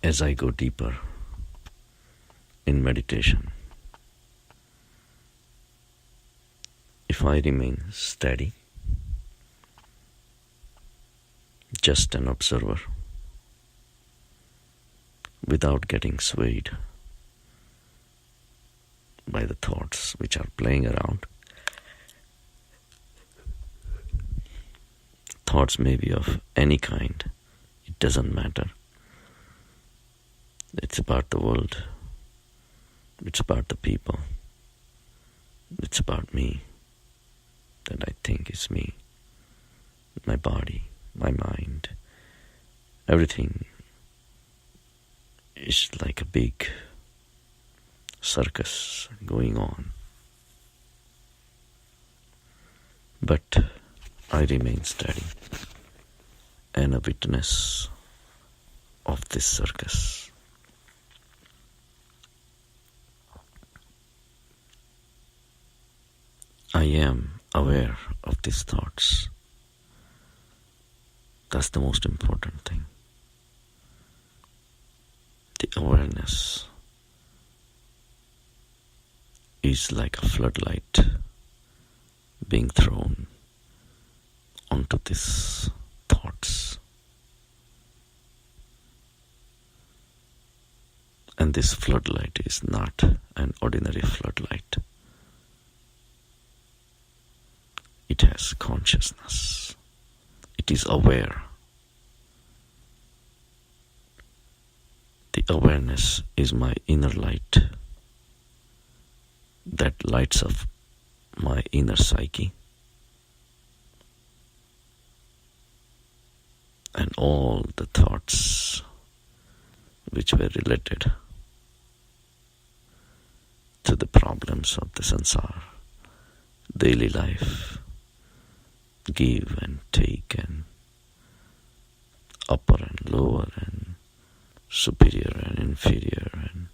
as I go deeper in meditation, if I remain steady, just an observer, without getting swayed by the thoughts which are playing around. Thoughts may be of any kind, it doesn't matter. It's about the world, it's about the people, it's about me, that I think is me, my body, my mind. Everything is like a big circus going on. But I remain steady and a witness of this circus. I am aware of these thoughts. That's the most important thing. The awareness is like a floodlight being thrown onto these thoughts. And this floodlight is not an ordinary floodlight. It has consciousness. It is aware. The awareness is my inner light that lights up my inner psyche. And all the thoughts which were related to the problems of the sansar, daily life, give and take, and upper and lower, and superior and inferior, and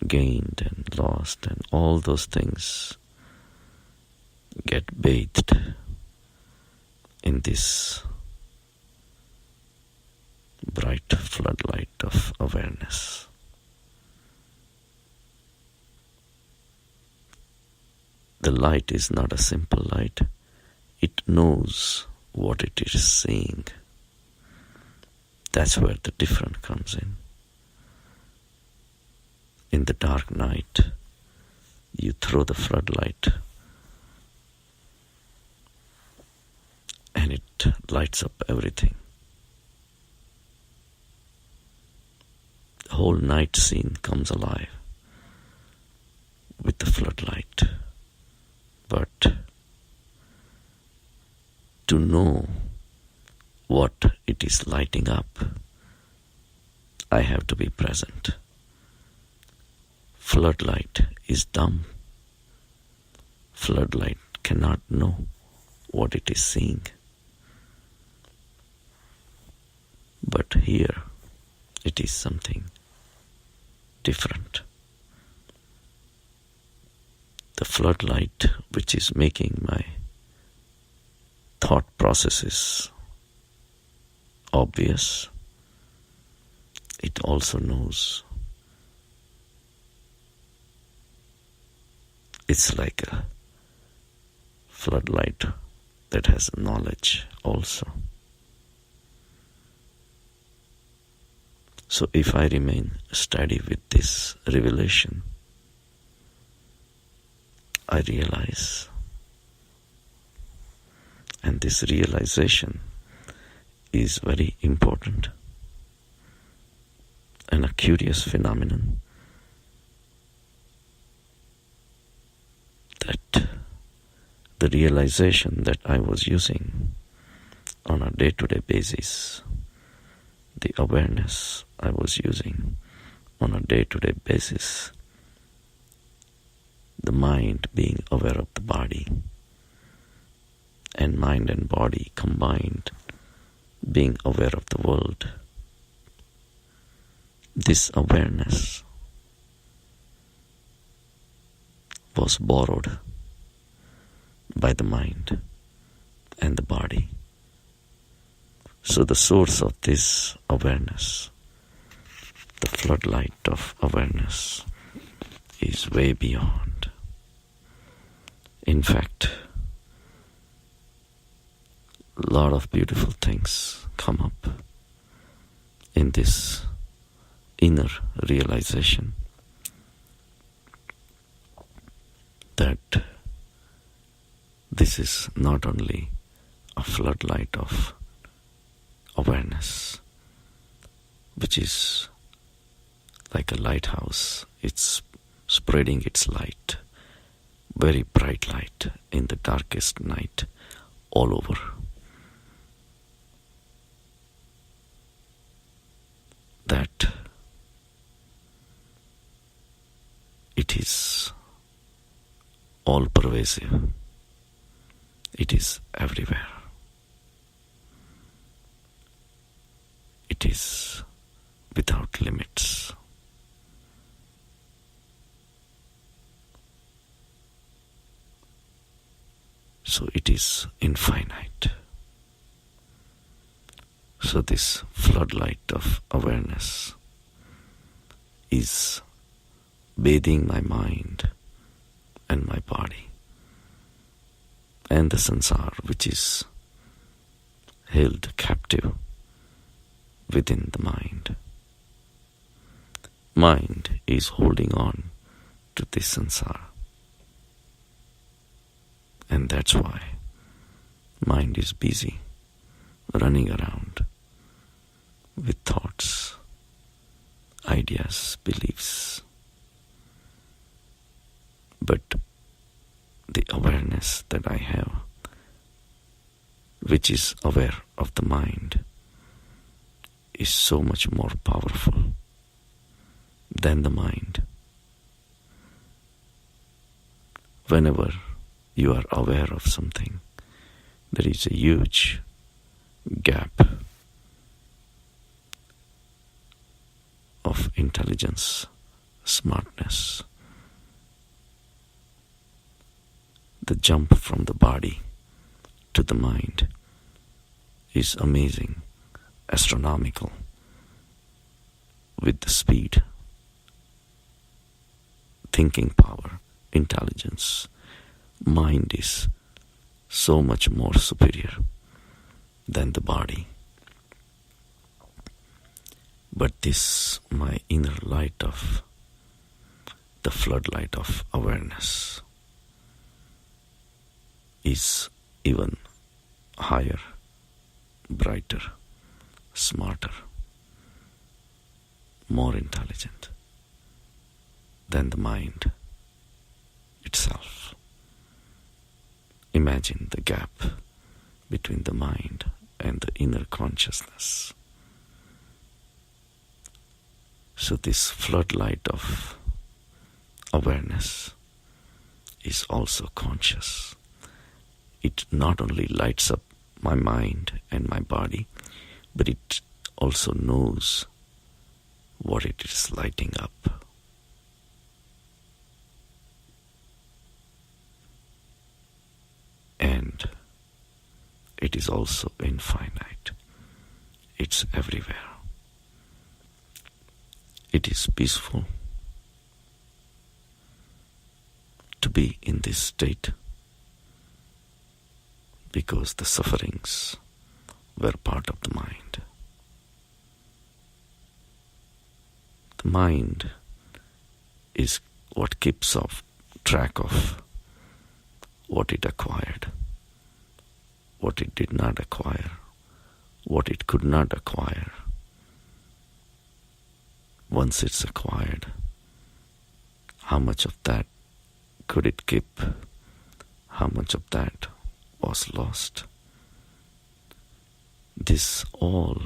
gained and lost, and all those things get bathed in this bright floodlight of awareness. The light is not a simple light. It knows what it is seeing. That's where the difference comes in. In the dark night, you throw the floodlight and it lights up everything. The whole night scene comes alive with the floodlight. But to know what it is lighting up, I have to be present. Floodlight is dumb. Floodlight cannot know what it is seeing. But here it is something different. The floodlight which is making my thought processes obvious, it also knows. It's like a floodlight that has knowledge also. So if I remain steady with this revelation, I realize, and this realization is very important and a curious phenomenon, that the realization that I was using on a day-to-day basis, the awareness I was using on a day-to-day basis, the mind being aware of the body, and mind and body combined being aware of the world. This awareness was borrowed by the mind and the body. So the source of this awareness floodlight of awareness is way beyond. In fact, a lot of beautiful things come up in this inner realization that this is not only a floodlight of awareness, which is like a lighthouse. It's spreading its light, very bright light in the darkest night all over. That it is all pervasive. It is everywhere. It is without limits. So it is infinite. So this floodlight of awareness is bathing my mind and my body and the sansar, which is held captive within the mind. Mind is holding on to this sansar. And that's why mind is busy running around with thoughts, ideas, beliefs. But the awareness that I have, which is aware of the mind, is so much more powerful than the mind. Whenever you are aware of something, there is a huge gap of intelligence, smartness. The jump from the body to the mind is amazing, astronomical, with the speed, thinking power, intelligence. Mind is so much more superior than the body. But this, my inner light of the floodlight of awareness, is even higher, brighter, smarter, more intelligent than the mind itself. Imagine the gap between the mind and the inner consciousness. So this floodlight of awareness is also conscious. It not only lights up my mind and my body, but it also knows what it is lighting up. And it is also infinite. It's everywhere. It is peaceful to be in this state because the sufferings were part of the mind. The mind is what keeps track of what it acquired, what it did not acquire, what it could not acquire. Once it's acquired, how much of that could it keep? How much of that was lost? This all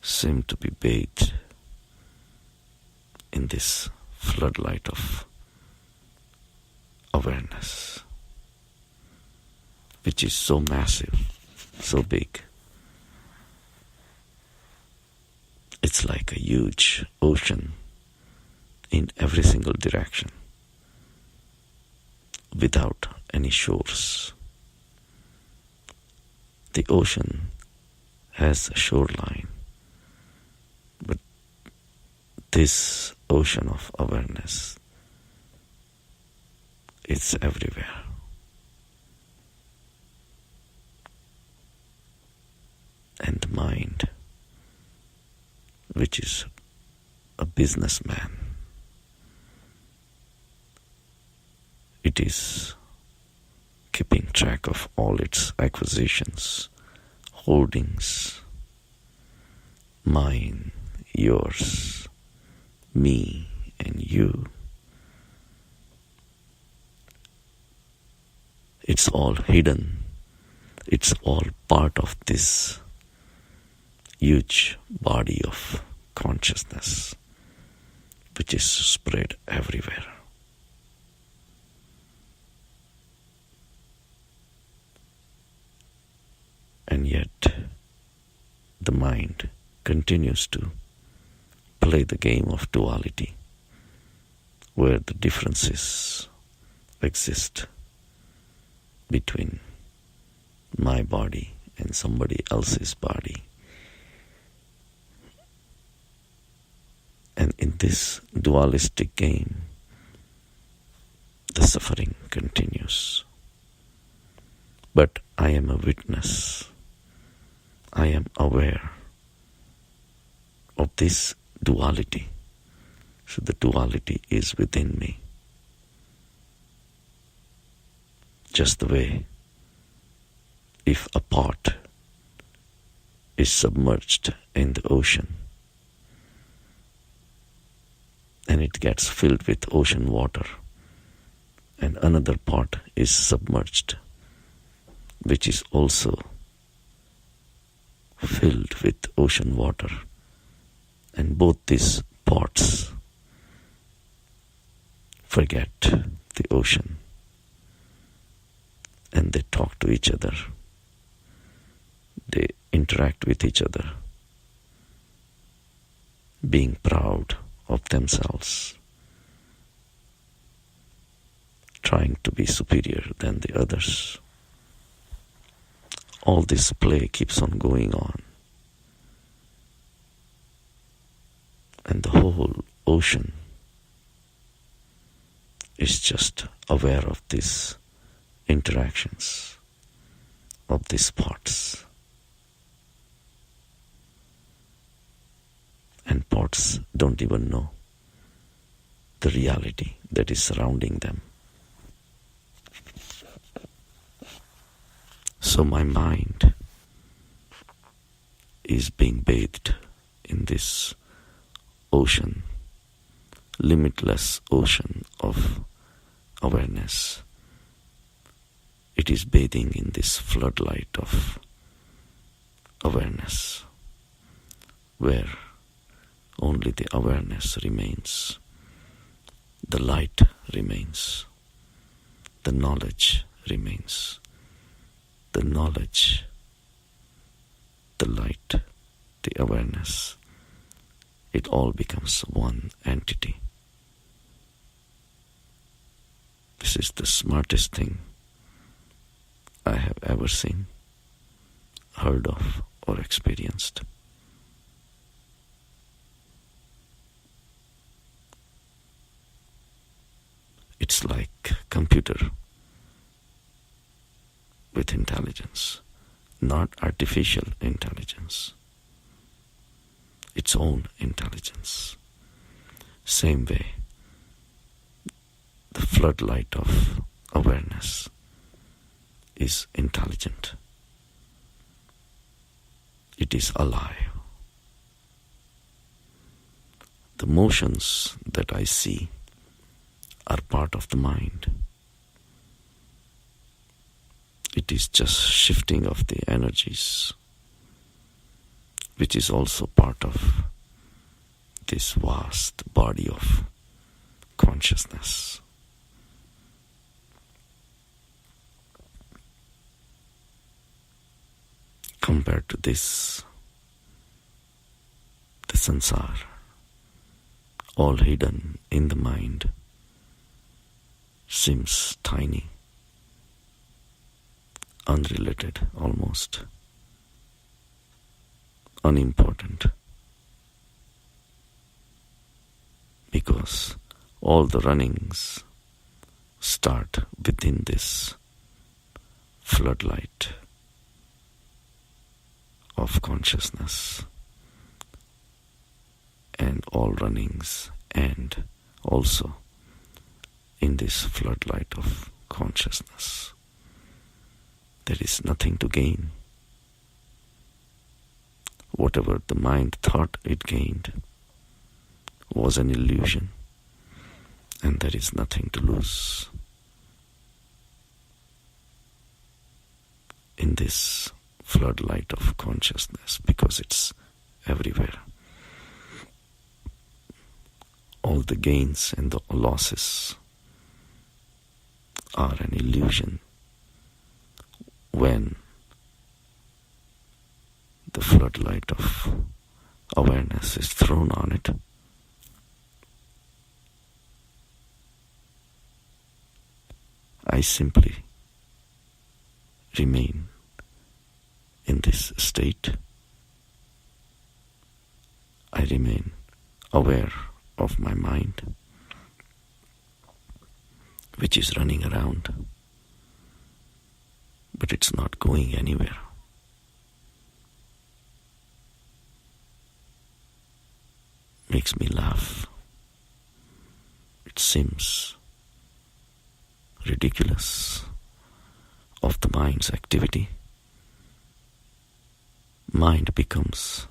seemed to be bathed in this floodlight of awareness, which is so massive, so big. It's like a huge ocean in every single direction, without any shores. The ocean has a shoreline, but this ocean of awareness, it's everywhere. And the mind, which is a businessman, it is keeping track of all its acquisitions, holdings, mine, yours, me, and you. It's all hidden. It's all part of this huge body of consciousness which is spread everywhere. And yet, the mind continues to play the game of duality, where the differences exist between my body and somebody else's body. And in this dualistic game, the suffering continues. But I am a witness. I am aware of this duality. So the duality is within me. Just the way if a pot is submerged in the ocean and it gets filled with ocean water, and another pot is submerged which is also filled with ocean water, and both these pots forget the ocean and they talk to each other. They interact with each other, being proud of themselves, trying to be superior than the others. All this play keeps on going on. And the whole ocean is just aware of these interactions, of these pots. And pots don't even know the reality that is surrounding them. So my mind is being bathed in this ocean, limitless ocean of awareness. It is bathing in this floodlight of awareness, where only the awareness remains, the light remains, the knowledge remains. The knowledge, the light, the awareness, it all becomes one entity. This is the smartest thing I have ever seen, heard of, or experienced. It's like computer with intelligence, not artificial intelligence, its own intelligence. Same way, the floodlight of awareness is intelligent. It is alive. The motions that I see are part of the mind. It is just shifting of the energies, which is also part of this vast body of consciousness. Compared to this, the sansar, all hidden in the mind, seems tiny, unrelated almost, unimportant. because all the runnings start within this floodlight of consciousness, and all runnings end also in this floodlight of consciousness. There is nothing to gain. Whatever the mind thought it gained was an illusion, and there is nothing to lose. In this floodlight of consciousness, because it's everywhere. All the gains and the losses are an illusion when the floodlight of awareness is thrown on it. I simply remain in this state. I remain aware of my mind, which is running around, but it's not going anywhere. Makes me laugh. It seems ridiculous of the mind's activity. Mind becomes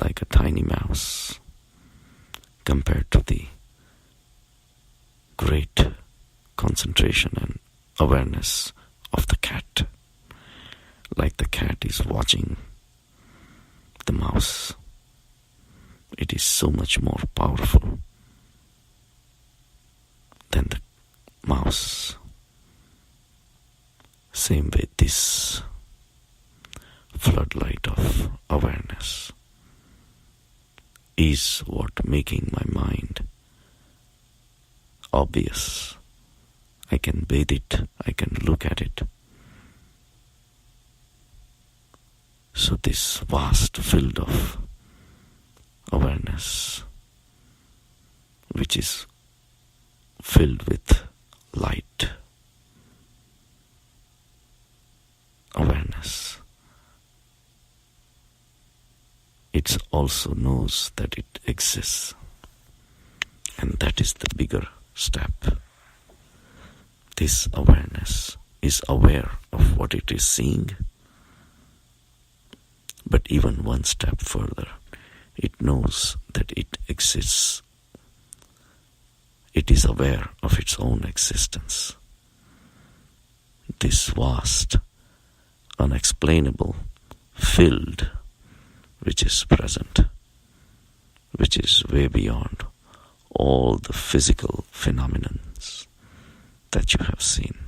like a tiny mouse compared to the great concentration and awareness of the cat. Like the cat is watching the mouse. It is so much more powerful than the mouse. Same way, this floodlight of awareness is what making my mind obvious. I can bathe it, I can look at it. So this vast field of awareness, which is filled with light, awareness, it also knows that it exists. And that is the bigger step. This awareness is aware of what it is seeing, but even one step further, it knows that it exists. It is aware of its own existence. This vast, unexplainable field which is present, which is way beyond all the physical phenomena that you have seen,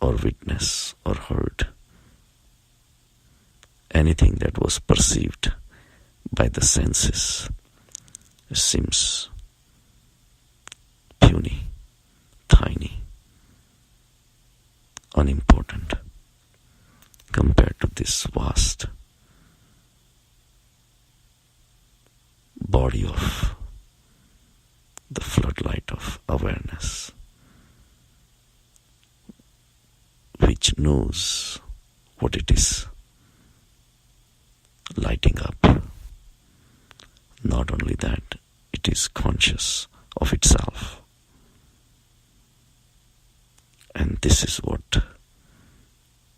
or witnessed, or heard. Anything that was perceived by the senses seems puny, tiny, unimportant compared to this vast body of the floodlight of awareness, which knows what it is lighting up. Not only that, it is conscious of itself. And this is what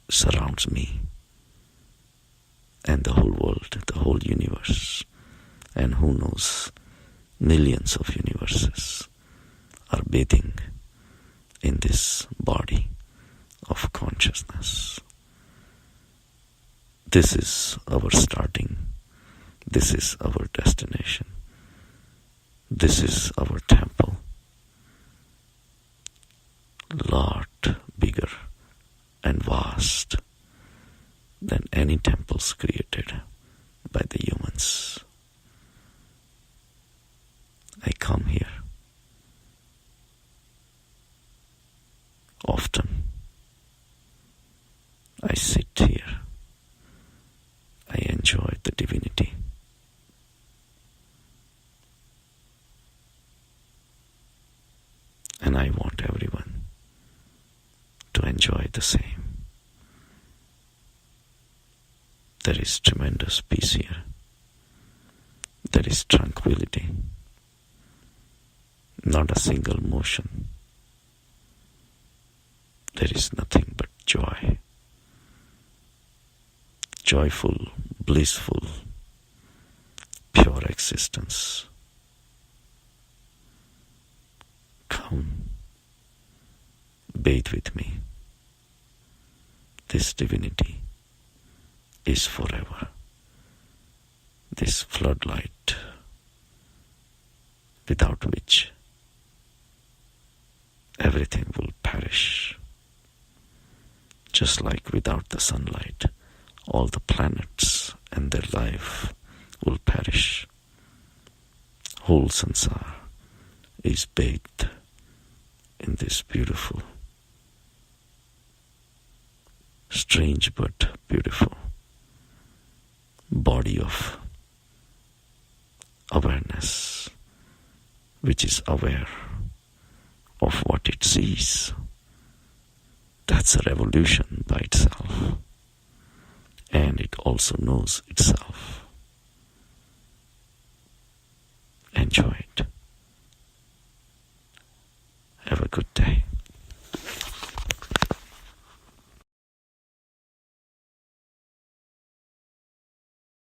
surrounds me and the whole world, the whole universe, and who knows, millions of universes are bathing in this body of consciousness. This is our starting. This is our destination. This is our temple. Lot bigger and vast than any temples created by the humans. I come here often. I sit here. I enjoy the divinity. the same. There is tremendous peace here. There is tranquility. Not a single motion. There is nothing but joy. Joyful, blissful, pure existence. Come, bathe with me. This divinity is forever. This floodlight, without which everything will perish. Just like without the sunlight, all the planets and their life will perish. Whole sansar is bathed in this beautiful, strange but beautiful body of awareness, which is aware of what it sees. That's a revolution by itself. And it also knows itself. Enjoy it. Have a good day.